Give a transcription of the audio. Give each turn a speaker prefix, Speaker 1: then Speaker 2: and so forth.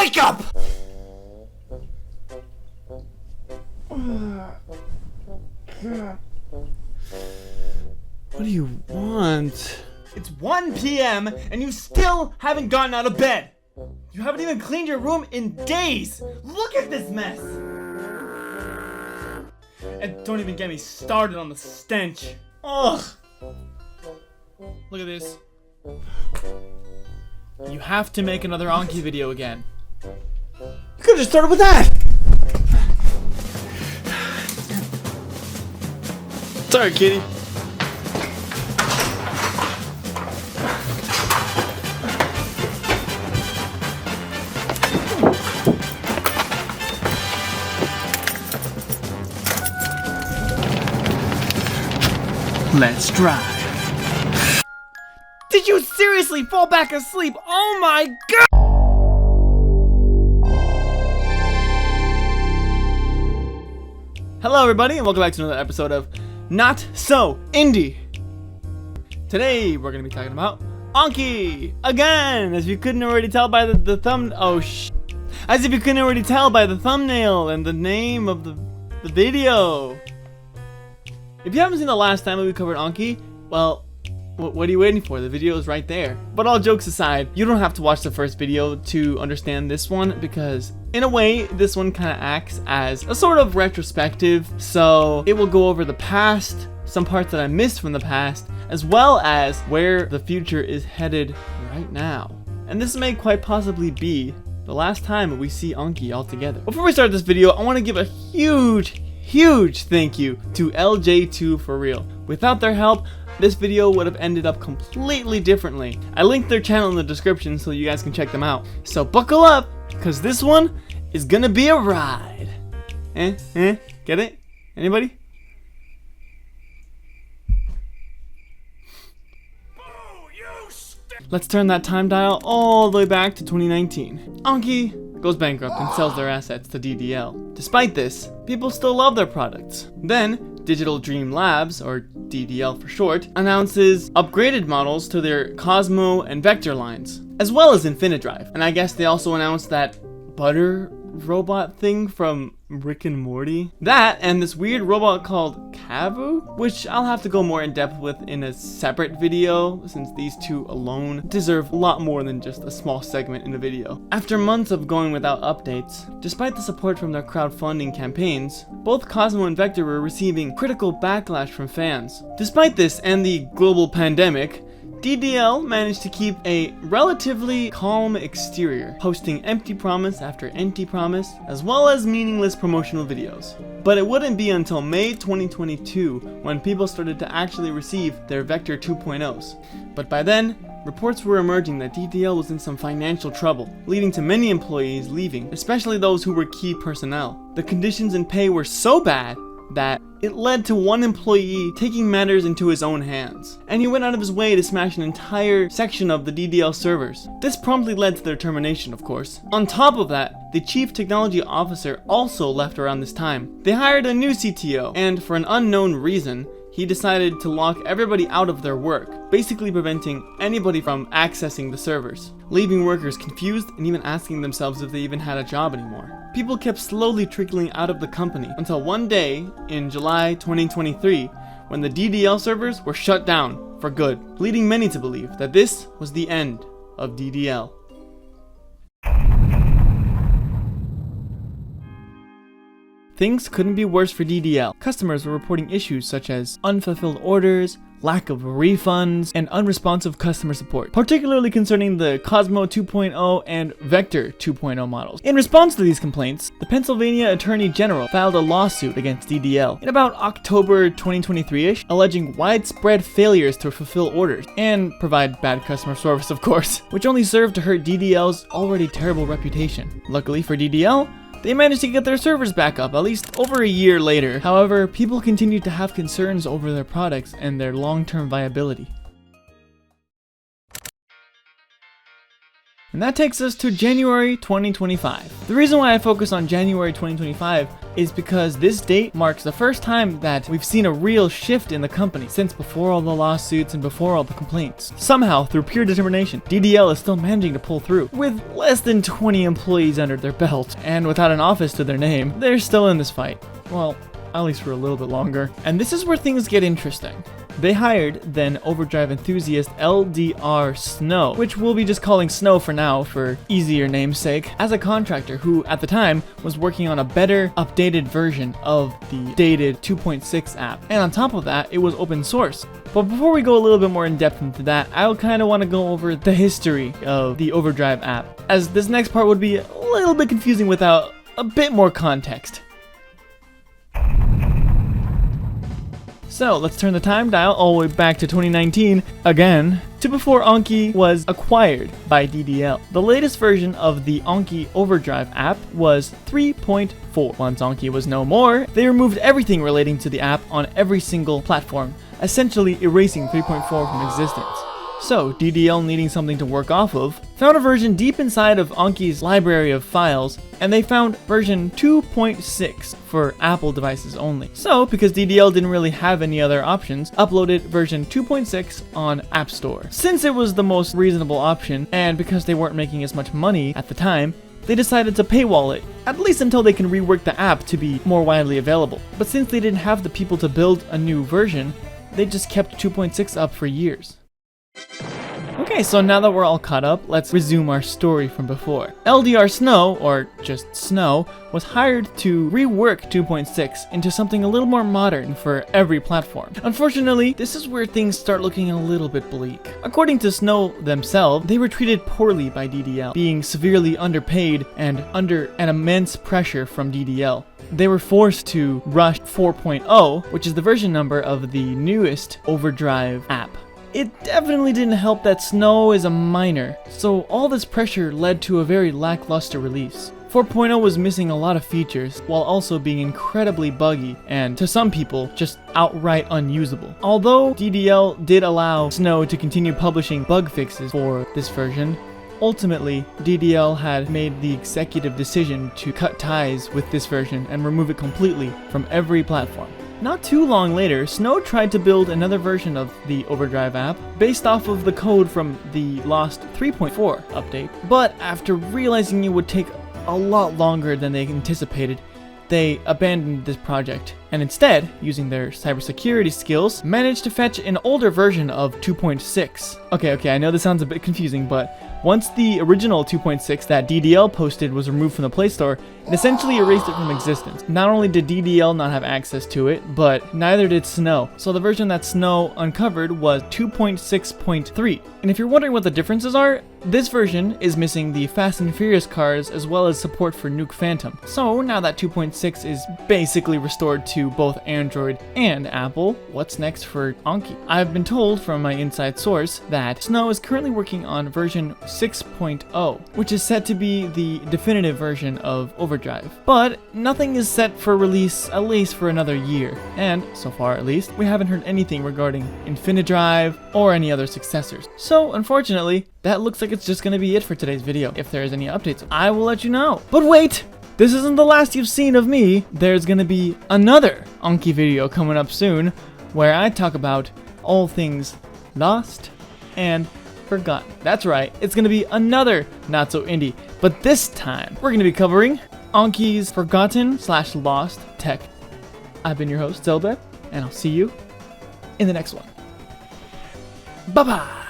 Speaker 1: wake up!
Speaker 2: What do you want?
Speaker 1: It's 1 p.m. and you still haven't gotten out of bed. You haven't even cleaned your room in days. Look at this mess. And don't even get me started on the stench. Ugh. Look at this. You have to make another Anki video again.
Speaker 2: You could've just started with that! Sorry, kitty.
Speaker 1: Let's drive. Did you seriously fall back asleep? Oh my god! Hello everybody and welcome back to another episode of Not So Indie. Today we're going to be talking about Anki again, as you couldn't already tell by the as if you couldn't already tell by the thumbnail and the name of the video. If you haven't seen the last time that we covered Anki, well, what are you waiting for? The video is right there. But all jokes aside, you don't have to watch the first video to understand this one, because in a way, this one kind of acts as a sort of retrospective. So it will go over the past, some parts that I missed from the past, as well as where the future is headed right now. And this may quite possibly be the last time we see Anki all together. Before we start this video, I want to give a huge thank you to LJ2 for real. Without their help, this video would have ended up completely differently. I linked their channel in the description so you guys can check them out. So buckle up, because this one is gonna be a ride. Get it? Anybody? Let's turn that time dial all the way back to 2019. Anki goes bankrupt and sells their assets to DDL. Despite this, people still love their products. Then, Digital Dream Labs, or DDL for short, announces upgraded models to their Cosmo and Vector lines, as well as Overdrive. And I guess they also announced that butter robot thing from Rick and Morty. That and this weird robot called Kavu, which I'll have to go more in depth with in a separate video, since these two alone deserve a lot more than just a small segment in a video. After months of going without updates, despite the support from their crowdfunding campaigns, both Cosmo and Vector were receiving critical backlash from fans. Despite this and the global pandemic, DDL managed to keep a relatively calm exterior, posting empty promise after empty promise, as well as meaningless promotional videos. But it wouldn't be until May 2022 when people started to actually receive their Vector 2.0s. But by then, reports were emerging that DDL was in some financial trouble, leading to many employees leaving, especially those who were key personnel. The conditions and pay were so bad that it led to one employee taking matters into his own hands, and he went out of his way to smash an entire section of the DDL servers. This promptly led to their termination, of course. On top of that, the chief technology officer also left around this time. They hired a new CTO, and for an unknown reason, he decided to lock everybody out of their work, basically preventing anybody from accessing the servers, leaving workers confused and even asking themselves if they even had a job anymore. People kept slowly trickling out of the company until one day in July 2023 when the DDL servers were shut down for good, leading many to believe that this was the end of DDL. Things couldn't be worse for DDL. Customers were reporting issues such as unfulfilled orders, lack of refunds, and unresponsive customer support, particularly concerning the Cosmo 2.0 and Vector 2.0 models. In response to these complaints, the Pennsylvania Attorney General filed a lawsuit against DDL in about October 2023-ish, alleging widespread failures to fulfill orders and provide bad customer service, of course, which only served to hurt DDL's already terrible reputation. Luckily for DDL, they managed to get their servers back up at least over a year later. However, people continued to have concerns over their products and their long-term viability. And that takes us to January 2025. The reason why I focus on January 2025 is because this date marks the first time that we've seen a real shift in the company since before all the lawsuits and before all the complaints. Somehow, through pure determination, DDL is still managing to pull through. With less than 20 employees under their belt, and without an office to their name, they're still in this fight. Well, at least for a little bit longer. And this is where things get interesting. They hired then Overdrive enthusiast LDR Snow, which we'll be just calling Snow for now for easier namesake, as a contractor who at the time was working on a better updated version of the dated 2.6 app. And on top of that, it was open source. But before we go a little bit more in depth into that, I kind of want to go over the history of the Overdrive app, as this next part would be a little bit confusing without a bit more context. So let's turn the time dial all the way back to 2019 again to before Anki was acquired by DDL. The latest version of the Anki Overdrive app was 3.4. Once Anki was no more, they removed everything relating to the app on every single platform, essentially erasing 3.4 from existence. So, DDL, needing something to work off of, found a version deep inside of Anki's library of files, and they found version 2.6 for Apple devices only. So, because DDL didn't really have any other options, uploaded version 2.6 on App Store. Since it was the most reasonable option, and because they weren't making as much money at the time, they decided to paywall it, at least until they can rework the app to be more widely available. But since they didn't have the people to build a new version, they just kept 2.6 up for years. Okay, so now that we're all caught up, let's resume our story from before. LDR Snow, or just Snow, was hired to rework 2.6 into something a little more modern for every platform. Unfortunately, this is where things start looking a little bit bleak. According to Snow themselves, they were treated poorly by DDL, being severely underpaid and under an immense pressure from DDL. They were forced to rush 4.0, which is the version number of the newest Overdrive app. It definitely didn't help that Snow is a minor, so all this pressure led to a very lackluster release. 4.0 was missing a lot of features, while also being incredibly buggy, and to some people, just outright unusable. Although DDL did allow Snow to continue publishing bug fixes for this version, ultimately, DDL had made the executive decision to cut ties with this version and remove it completely from every platform. Not too long later, Snow tried to build another version of the Overdrive app based off of the code from the lost 3.4 update, but after realizing it would take a lot longer than they anticipated, they abandoned this project and instead, using their cybersecurity skills, managed to fetch an older version of 2.6. Okay, I know this sounds a bit confusing, but once the original 2.6 that DDL posted was removed from the Play Store, it essentially erased it from existence. Not only did DDL not have access to it, but neither did Snow. So the version that Snow uncovered was 2.6.3. And if you're wondering what the differences are, this version is missing the Fast and Furious cars as well as support for Nuke Phantom. So now that 2.6 is basically restored to both Android and Apple, what's next for Anki? I've been told from my inside source that Snow is currently working on version 6.0, which is set to be the definitive version of Overdrive. But nothing is set for release at least for another year, and so far at least, we haven't heard anything regarding Overdrive or any other successors. So unfortunately, that looks like it's just going to be it for today's video. If there's any updates, I will let you know. But wait! This isn't the last you've seen of me. There's gonna be another Anki video coming up soon where I talk about all things lost and forgotten. That's right, it's gonna be another Not So Indie, but this time we're gonna be covering Anki's forgotten/lost tech. I've been your host, Zelbeb, and I'll see you in the next one. Bye-bye!